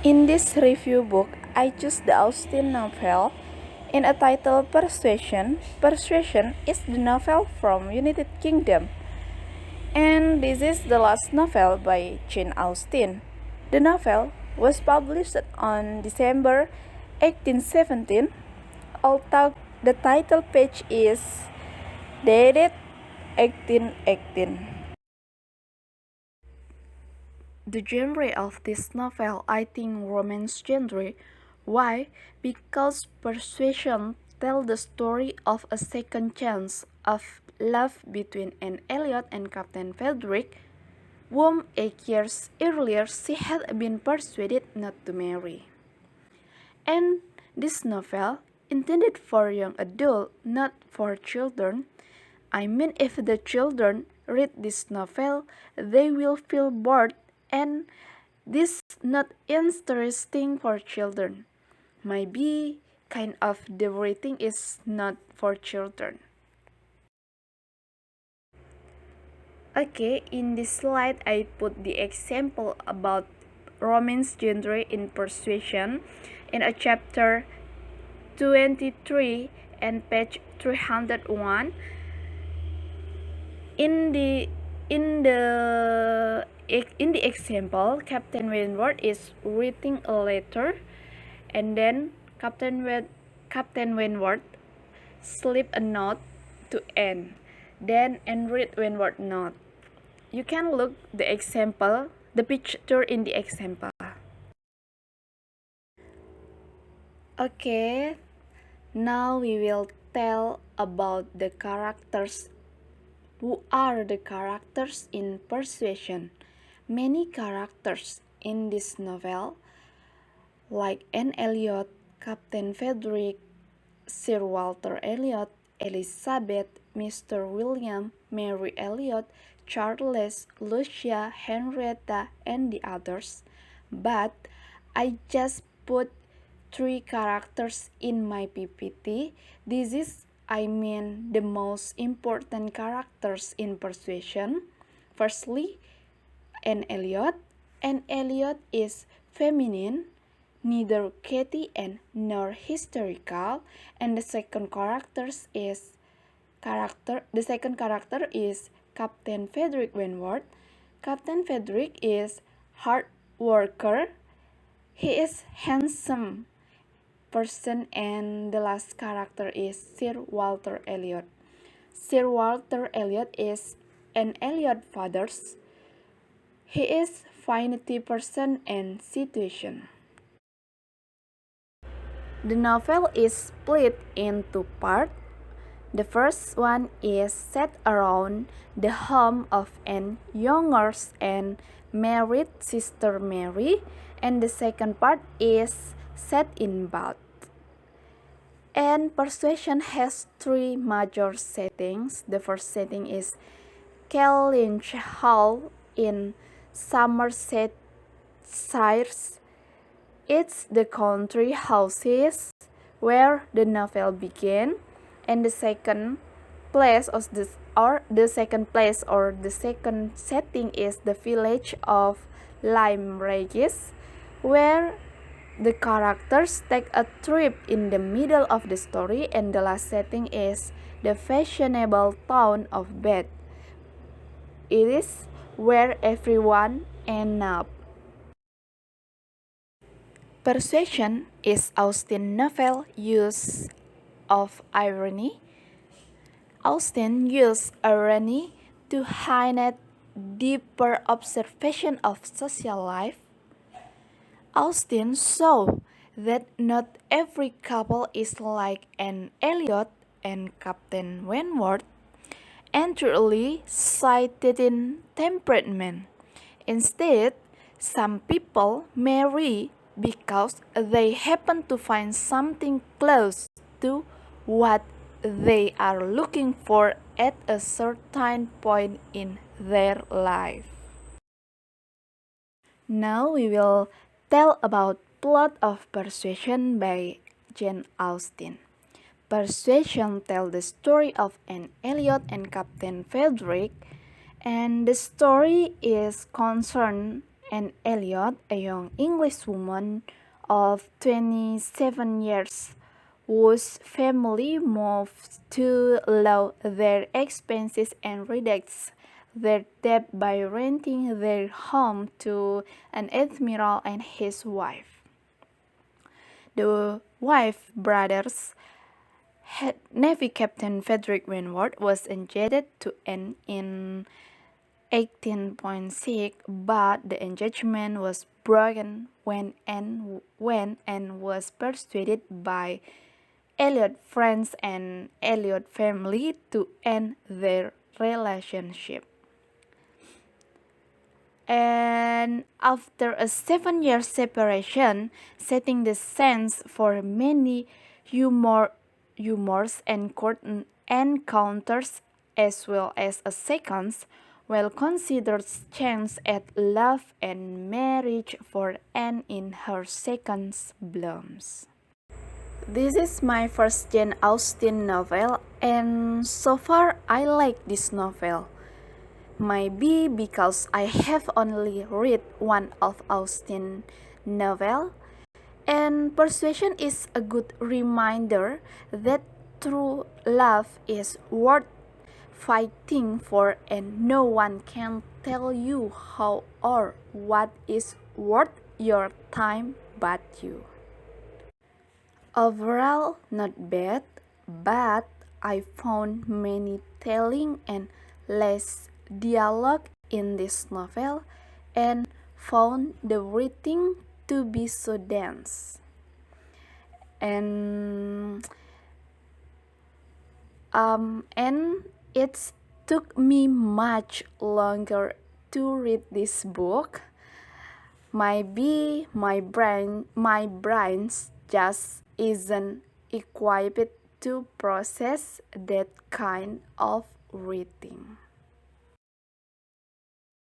In this review book, I choose the Austen novel in a title Persuasion. Persuasion is the novel from United Kingdom, and this is the last novel by Jane Austen. The novel was published on December 1817, although the title page is dated 1818. The genre of this novel, I think, romance genre. Why? Because Persuasion tells the story of a second chance of love between Anne Elliot and Captain Frederick, whom 8 years earlier she had been persuaded not to marry. And this novel, intended for young adults, not for children. I mean, if the children read this novel, they will feel bored and this not interesting for children. Maybe kind of the rating is not for children. Okay, in this slide I put the example about romance genre in Persuasion in a chapter 23 and page 301. In the example, Captain Wentworth is reading a letter, and then Captain Wentworth slip a note to Anne. Then Anne read Wentworth note. You can look the picture in the example. Okay, now we will tell about the characters. Who are the characters in Persuasion? Many characters in this novel, like Anne Elliot, Captain Frederick, Sir Walter Elliot, Elizabeth, Mr. William, Mary Elliot, Charles, Lucia, Henrietta, and the others. But I just put 3 characters in my PPT. This is the most important characters in Persuasion. Firstly, Anne Elliot. Anne Elliot is feminine, neither catty and nor hysterical, and the second character is Captain Frederick Wentworth. Captain Frederick is hard worker. He is handsome person, and the last character is Sir Walter Elliot. Sir Walter Elliot is Anne Elliot father's. He is vanity person and situation. The novel is split into parts. The first one is set around the home of Anne's younger and married sister Mary, and the second part is set in Bath. And Persuasion has 3 major settings. The first setting is Kellynch Hall in Somersetshire. It's the country houses where the novel began, and the second setting is the village of Lyme-Regis, where the characters take a trip in the middle of the story, and the last setting is the fashionable town of Bath. It is where everyone ends up. Persuasion is Austen's novel use of irony. Austen used irony to highlight deeper observation of social life. Austen saw that not every couple is like Anne Elliot and Captain Wentworth, and truly cited in temperament. Instead, some people marry because they happen to find something close to what they are looking for at a certain point in their life. Now we will tell about plot of Persuasion by Jane Austen. Persuasion tells the story of Anne Elliot and Captain Frederick, and the story is concerned and Elliot, a young Englishwoman of 27 years, whose family moved to lower their expenses and reduce their debt by renting their home to an admiral and his wife. The wife brothers Navy Captain Frederick Wentworth was engaged to Anne in 18.6, but the engagement was broken when Anne was persuaded by Elliot's friends and Elliot's family to end their relationship. And after a 7-year separation, setting the sense for many humors and court encounters as well as a second, well-considered chance at love and marriage for Anne in her second blooms. This is my first Jane Austen novel, and so far I like this novel. Maybe because I have only read one of Austen's novel, and Persuasion is a good reminder that true love is worth fighting for, and no one can tell you how or what is worth your time but you. Overall, not bad, but I found many telling and less dialogue in this novel and found the writing to be so dense. And it took me much longer to read this book. Maybe my brain just isn't equipped to process that kind of reading.